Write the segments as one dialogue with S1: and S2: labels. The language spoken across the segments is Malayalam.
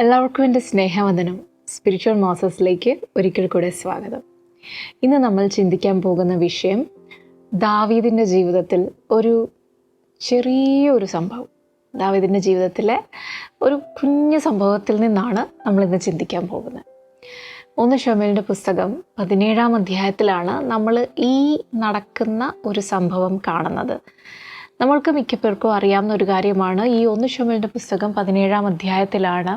S1: എല്ലാവർക്കും എൻ്റെ സ്നേഹവന്ദനം. സ്പിരിച്വൽ മോസസിലേക്ക് ഒരിക്കൽ കൂടെ സ്വാഗതം. ഇന്ന് നമ്മൾ ചിന്തിക്കാൻ പോകുന്ന വിഷയം ദാവീദിൻ്റെ ജീവിതത്തിൽ ഒരു ചെറിയൊരു സംഭവം, ദാവീദിൻ്റെ ജീവിതത്തിലെ ഒരു കുഞ്ഞു സംഭവത്തിൽ നിന്നാണ് നമ്മളിന്ന് ചിന്തിക്കാൻ പോകുന്നത്. 1 ശമൂവേലിൻ്റെ പുസ്തകം 17-ാം അധ്യായത്തിലാണ് നമ്മൾ ഈ നടക്കുന്ന ഒരു സംഭവം കാണുന്നത്. നമ്മൾക്ക് മിക്കപ്പേർക്കും അറിയാവുന്ന ഒരു കാര്യമാണ്, ഈ 1 ശമൂവേലിൻ്റെ പുസ്തകം 17-ാം അധ്യായത്തിലാണ്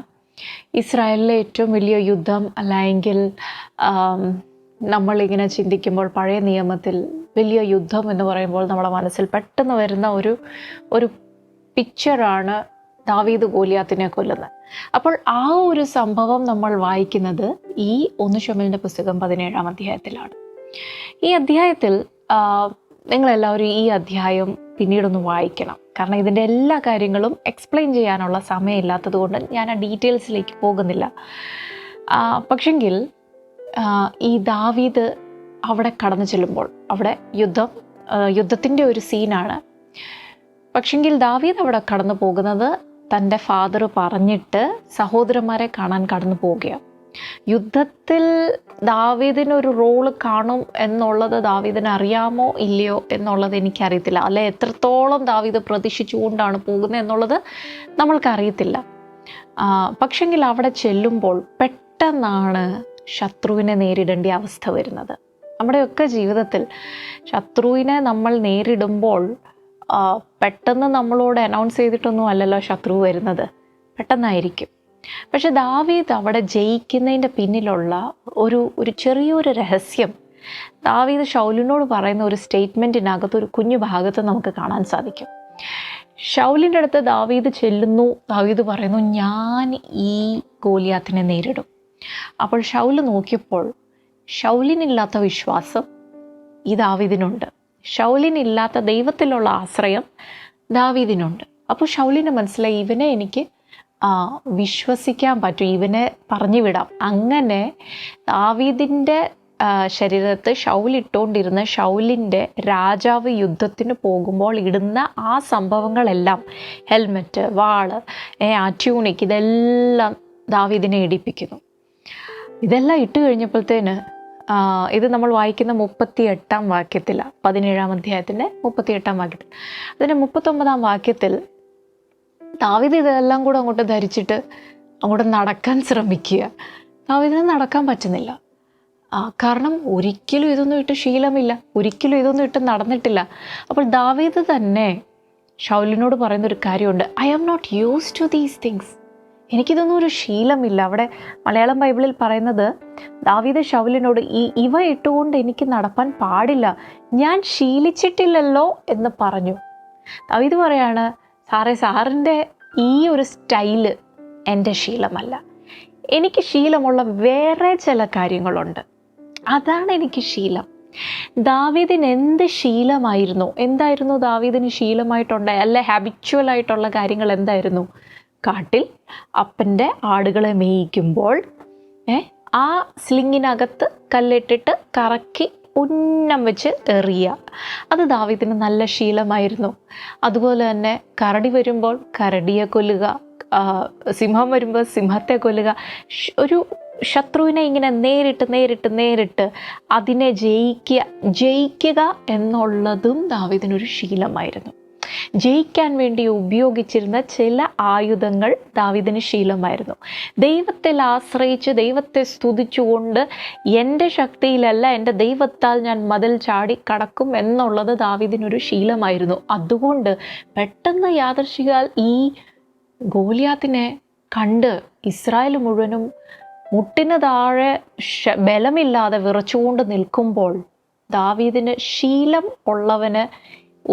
S1: ഇസ്രായേലിലെ ഏറ്റവും വലിയ യുദ്ധം, അല്ലെങ്കിൽ നമ്മളിങ്ങനെ ചിന്തിക്കുമ്പോൾ പഴയ നിയമത്തിൽ വലിയ യുദ്ധം എന്ന് പറയുമ്പോൾ നമ്മുടെ മനസ്സിൽ പെട്ടെന്ന് വരുന്ന ഒരു പിക്ചറാണ് ദാവീദ് ഗോലിയാത്തിനെ കൊല്ലുന്നത്. അപ്പോൾ ആ ഒരു സംഭവം നമ്മൾ വായിക്കുന്നത് ഈ 1 ശമൂവേലിൻ്റെ പുസ്തകം 17-ാം അധ്യായത്തിലാണ്. ഈ അധ്യായത്തിൽ നിങ്ങളെല്ലാവരും ഈ അധ്യായം പിന്നീടൊന്ന് വായിക്കണം. കാരണം ഇതിൻ്റെ എല്ലാ കാര്യങ്ങളും എക്സ്പ്ലെയിൻ ചെയ്യാനുള്ള സമയമില്ലാത്തത് കൊണ്ട് ഞാൻ ആ ഡീറ്റെയിൽസിലേക്ക് പോകുന്നില്ല. പക്ഷെങ്കിൽ ഈ ദാവീദ് അവിടെ കടന്നു ചെല്ലുമ്പോൾ, അവിടെ യുദ്ധത്തിൻ്റെ ഒരു സീനാണ്. പക്ഷെങ്കിൽ ദാവീദ് അവിടെ കടന്നു പോകുന്നത് തൻ്റെ ഫാദർ പറഞ്ഞിട്ട് സഹോദരന്മാരെ കാണാൻ കടന്നു പോവുകയാണ്. യുദ്ധത്തിൽ ദാവീദിനൊരു റോള് കാണും എന്നുള്ളത് ദാവീദിന് അറിയാമോ ഇല്ലയോ എന്നുള്ളത് എനിക്കറിയത്തില്ല. അല്ലെ എത്രത്തോളം ദാവീദ് പ്രതീക്ഷിച്ചുകൊണ്ടാണ് പോകുന്നത് എന്നുള്ളത് നമ്മൾക്കറിയത്തില്ല. പക്ഷെങ്കിൽ അവിടെ ചെല്ലുമ്പോൾ പെട്ടെന്നാണ് ശത്രുവിനെ നേരിടേണ്ട അവസ്ഥ വരുന്നത്. നമ്മുടെയൊക്കെ ജീവിതത്തിൽ ശത്രുവിനെ നമ്മൾ നേരിടുമ്പോൾ പെട്ടെന്ന് നമ്മളോട് അനൗൺസ് ചെയ്തിട്ടൊന്നും അല്ലല്ലോ ശത്രു വരുന്നത്, പെട്ടെന്നായിരിക്കും. പക്ഷെ ദാവീദ് അവിടെ ജയിക്കുന്നതിൻ്റെ പിന്നിലുള്ള ഒരു ചെറിയൊരു രഹസ്യം ദാവീദ് ശൗലിനോട് പറയുന്ന ഒരു സ്റ്റേറ്റ്മെൻറ്റിനകത്ത് ഒരു കുഞ്ഞു ഭാഗത്ത് നമുക്ക് കാണാൻ സാധിക്കും. ശൗലിൻ്റെ അടുത്ത് ദാവീദ് ചെല്ലുന്നു. ദാവീദ് പറയുന്നു, ഞാൻ ഈ ഗോലിയാത്തിനെ നേരിടും. അപ്പോൾ ശൗല് നോക്കിയപ്പോൾ ശൗലിനില്ലാത്ത വിശ്വാസം ഈ ദാവീദിനുണ്ട്, ശൗലിനില്ലാത്ത ദൈവത്തിലുള്ള ആശ്രയം ദാവീദിനുണ്ട്. അപ്പോൾ ശൗലിന് മനസ്സിലായി, ഇവനെ എനിക്ക് വിശ്വസിക്കാൻ പറ്റും, ഇവനെ പറഞ്ഞു വിടാം. അങ്ങനെ ദാവീദിൻ്റെ ശരീരത്ത് ശൗലിട്ടുകൊണ്ടിരുന്ന ശൗലിൻ്റെ രാജാവ് യുദ്ധത്തിന് പോകുമ്പോൾ ഇടുന്ന ആ സംഭവങ്ങളെല്ലാം, ഹെൽമെറ്റ്, വാള്, ആ ട്യൂണിക്, ഇതെല്ലാം ദാവീദിനെ ഇടിപ്പിക്കുന്നു. ഇതെല്ലാം ഇട്ട് കഴിഞ്ഞപ്പോഴത്തേന് ഇത് നമ്മൾ വായിക്കുന്ന 38-ാം വാക്യത്തിലാണ്, 17-ാം അധ്യായത്തിൻ്റെ 38-ാം വാക്യത്തിൽ. അതിൻ്റെ 39-ാം വാക്യത്തിൽ ദാവീദ് ഇതെല്ലാം കൂടെ അങ്ങോട്ട് ധരിച്ചിട്ട് അങ്ങോട്ട് നടക്കാൻ ശ്രമിക്കുക. ദാവീദിന് നടക്കാൻ പറ്റുന്നില്ല. കാരണം ഒരിക്കലും ഇതൊന്നും ഇട്ട് ശീലമില്ല, ഒരിക്കലും ഇതൊന്നും ഇട്ട് നടന്നിട്ടില്ല. അപ്പോൾ ദാവീദ് തന്നെ ശൗലിനോട് പറയുന്നൊരു കാര്യമുണ്ട്, I am not used to these things. എനിക്കിതൊന്നും ഒരു ശീലമില്ല. അവിടെ മലയാളം ബൈബിളിൽ പറയുന്നത്, ദാവീദ് ശൗലിനോട് ഇവ ഇട്ടുകൊണ്ട് എനിക്ക് നടപ്പാൻ പാടില്ല, ഞാൻ ശീലിച്ചിട്ടില്ലല്ലോ എന്ന് പറഞ്ഞു. ദാവീദ് പറയാണ്, സാറിൻ്റെ ഈ ഒരു സ്റ്റൈല് എൻ്റെ ശീലമല്ല, എനിക്ക് ശീലമുള്ള വേറെ ചില കാര്യങ്ങളുണ്ട്, അതാണ് എനിക്ക് ശീലം. ദാവീദിന് എന്ത് ശീലമായിരുന്നു? എന്തായിരുന്നു ദാവീദിന് ശീലമായിട്ടുണ്ടായ, അല്ലെ ഹാബിച്വലായിട്ടുള്ള കാര്യങ്ങൾ എന്തായിരുന്നു? കാട്ടിൽ അപ്പൻ്റെ ആടുകളെ മേയിക്കുമ്പോൾ ആ സ്ലിങ്ങിനകത്ത് കല്ലിട്ടിട്ട് കറക്കി ഉന്നം വെച്ച് എറിയുക, അത് ദാവീദിന് നല്ല ശീലമായിരുന്നു. അതുപോലെ തന്നെ കരടി വരുമ്പോൾ കരടിയെ കൊല്ലുക, സിംഹം വരുമ്പോൾ സിംഹത്തെ കൊല്ലുക, ഒരു ശത്രുവിനെ ഇങ്ങനെ നേരിട്ട് അതിനെ ജയിക്കുക എന്നുള്ളതും ദാവീദിനൊരു ശീലമായിരുന്നു. ജയിക്കാൻ വേണ്ടി ഉപയോഗിച്ചിരുന്ന ചില ആയുധങ്ങൾ ദാവീദിന് ശീലമായിരുന്നു. ദൈവത്തിൽ ആശ്രയിച്ച് ദൈവത്തെ സ്തുതിച്ചുകൊണ്ട് എൻ്റെ ശക്തിയിലല്ല, എൻ്റെ ദൈവത്താൽ ഞാൻ മതിൽ ചാടി കടക്കും എന്നുള്ളത് ദാവീദിനൊരു ശീലമായിരുന്നു. അതുകൊണ്ട് പെട്ടെന്ന് യാദൃശ്ചികയാൽ ഈ ഗോലിയാത്തിനെ കണ്ട് ഇസ്രായേൽ മുഴുവനും മുട്ടിന് താഴെ ബലമില്ലാതെ വിറച്ചുകൊണ്ട് നിൽക്കുമ്പോൾ ദാവീദിന് ശീലം ഉള്ളവന്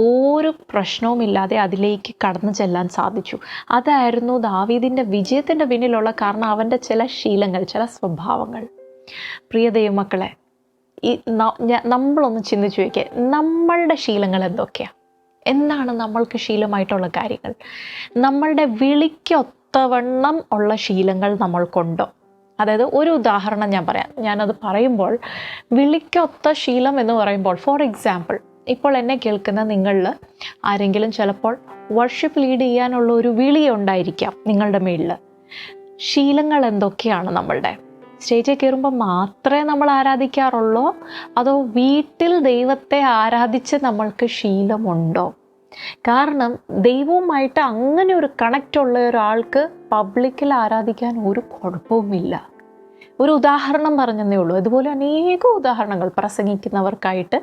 S1: ഒരു പ്രശ്നവുമില്ലാതെ അതിലേക്ക് കടന്നു ചെല്ലാൻ സാധിച്ചു. അതായിരുന്നു ദാവീദിൻ്റെ വിജയത്തിൻ്റെ പിന്നിലുള്ള കാരണം, അവൻ്റെ ചില ശീലങ്ങൾ, ചില സ്വഭാവങ്ങൾ. പ്രിയ ദൈവമക്കളെ, നമ്മളൊന്ന് ചിന്തിച്ചു വയ്ക്കുക, നമ്മളുടെ ശീലങ്ങൾ എന്തൊക്കെയാണ്? എന്താണ് നമ്മൾക്ക് ശീലമായിട്ടുള്ള കാര്യങ്ങൾ? നമ്മളുടെ വിളിക്കൊത്തവണ്ണം ഉള്ള ശീലങ്ങൾ നമ്മൾക്കുണ്ടോ? അതായത് ഒരു ഉദാഹരണം ഞാൻ പറയാം. ഞാനത് പറയുമ്പോൾ വിളിക്കൊത്ത ശീലം എന്ന് പറയുമ്പോൾ, ഫോർ എക്സാമ്പിൾ, ഇപ്പോൾ എന്നെ കേൾക്കുന്ന നിങ്ങളിൽ ആരെങ്കിലും ചിലപ്പോൾ വർഷിപ്പ് ലീഡ് ചെയ്യാനുള്ള ഒരു വിളി ഉണ്ടായിരിക്കാം നിങ്ങളുടെ മേളിൽ. ശീലങ്ങൾ എന്തൊക്കെയാണ് നമ്മളുടെ? സ്റ്റേജിൽ കയറുമ്പോൾ മാത്രമേ നമ്മൾ ആരാധിക്കാറുള്ളൂ, അതോ വീട്ടിൽ ദൈവത്തെ ആരാധിച്ച് നമ്മൾക്ക് ശീലമുണ്ടോ? കാരണം ദൈവവുമായിട്ട് അങ്ങനെ ഒരു കണക്റ്റ് ഉള്ള ഒരാൾക്ക് പബ്ലിക്കിൽ ആരാധിക്കാൻ ഒരു കുഴപ്പവുമില്ല. ഒരു ഉദാഹരണം പറഞ്ഞതേ ഉള്ളൂ. ഇതുപോലെ അനേകം ഉദാഹരണങ്ങൾ പ്രസംഗിക്കുന്നവർക്കായിട്ട്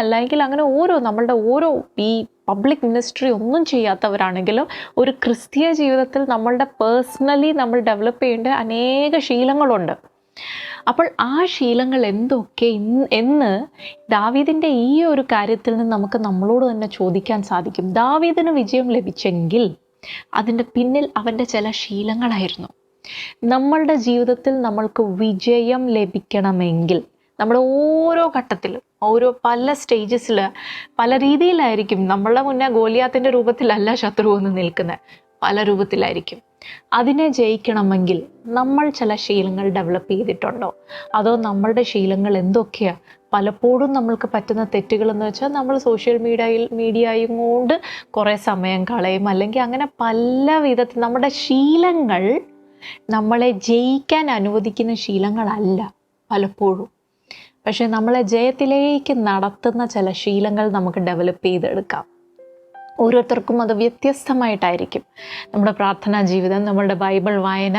S1: അല്ലെങ്കിൽ അങ്ങനെ നമ്മളുടെ ഈ പബ്ലിക് മിനിസ്ട്രി ഒന്നും ചെയ്യാത്തവരാണെങ്കിലും ഒരു ക്രിസ്തീയ ജീവിതത്തിൽ നമ്മളുടെ പേഴ്സണലി നമ്മൾ ഡെവലപ്പ് ചെയ്യേണ്ട അനേക ശീലങ്ങളുണ്ട്. അപ്പോൾ ആ ശീലങ്ങൾ എന്തൊക്കെ എന്ന് ദാവീദിൻ്റെ ഈ ഒരു കാര്യത്തിൽ നിന്ന് നമുക്ക് നമ്മളോട് തന്നെ ചോദിക്കാൻ സാധിക്കും. ദാവീദിന് വിജയം ലഭിച്ചെങ്കിൽ അതിൻ്റെ പിന്നിൽ അവൻ്റെ ചില ശീലങ്ങളായിരുന്നു. നമ്മളുടെ ജീവിതത്തിൽ നമ്മൾക്ക് വിജയം ലഭിക്കണമെങ്കിൽ നമ്മൾ ഓരോ ഘട്ടത്തിലും പല സ്റ്റേജസിൽ പല രീതിയിലായിരിക്കും. നമ്മളുടെ മുന്നേ ഗോലിയാത്തിൻ്റെ രൂപത്തിലല്ല ശത്രു വന്ന് നിൽക്കുന്നത്, പല രൂപത്തിലായിരിക്കും. അതിനെ ജയിക്കണമെങ്കിൽ നമ്മൾ ചില ശീലങ്ങൾ ഡെവലപ്പ് ചെയ്തിട്ടുണ്ടോ? അതോ നമ്മളുടെ ശീലങ്ങൾ എന്തൊക്കെയാണ്? പലപ്പോഴും നമ്മൾക്ക് പറ്റുന്ന തെറ്റുകളെന്ന് വെച്ചാൽ നമ്മൾ സോഷ്യൽ മീഡിയയും കൊണ്ട് കുറേ സമയം കളയും, അല്ലെങ്കിൽ അങ്ങനെ പല വിധത്തിൽ നമ്മുടെ ശീലങ്ങൾ നമ്മളെ ജയിക്കാൻ അനുവദിക്കുന്ന ശീലങ്ങളല്ല പലപ്പോഴും. പക്ഷെ നമ്മളെ ജയത്തിലേക്ക് നടത്തുന്ന ചില ശീലങ്ങൾ നമുക്ക് ഡെവലപ്പ് ചെയ്തെടുക്കാം. ഓരോരുത്തർക്കും അത് വ്യത്യസ്തമായിട്ടായിരിക്കും. നമ്മുടെ പ്രാർത്ഥനാ ജീവിതം, നമ്മളുടെ ബൈബിൾ വായന,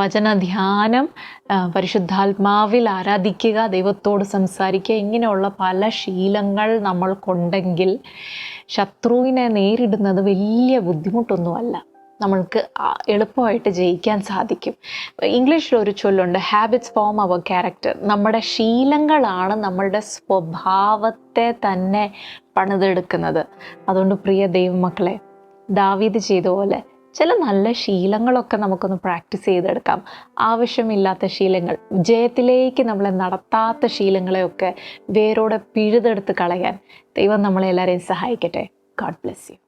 S1: വചനധ്യാനം, പരിശുദ്ധാത്മാവിൽ ആരാധിക്കുക, ദൈവത്തോട് സംസാരിക്കുക, ഇങ്ങനെയുള്ള പല ശീലങ്ങൾ നമ്മൾക്കുണ്ടെങ്കിൽ ശത്രുവിനെ നേരിടുന്നത് വലിയ ബുദ്ധിമുട്ടൊന്നുമല്ല. നമ്മൾക്ക് എളുപ്പമായിട്ട് ജയിക്കാൻ സാധിക്കും. ഇംഗ്ലീഷിലൊരു ചൊല്ലുണ്ട്, ഹാബിറ്റ്സ് ഫോം അവർ ക്യാരക്ടർ. നമ്മുടെ ശീലങ്ങളാണ് നമ്മളുടെ സ്വഭാവത്തെ തന്നെ പണിതെടുക്കുന്നത്. അതുകൊണ്ട് പ്രിയ ദൈവമക്കളെ, ദാവീദ് ചെയ്ത പോലെ ചില നല്ല ശീലങ്ങളൊക്കെ നമുക്കൊന്ന് പ്രാക്ടീസ് ചെയ്തെടുക്കാം. ആവശ്യമില്ലാത്ത ശീലങ്ങൾ, ജയത്തിലേക്ക് നമ്മളെ നടത്താത്ത ശീലങ്ങളെയൊക്കെ വേരോടെ പിഴുതെടുത്ത് കളയാൻ ദൈവം നമ്മളെ എല്ലാവരെയും സഹായിക്കട്ടെ. God bless you.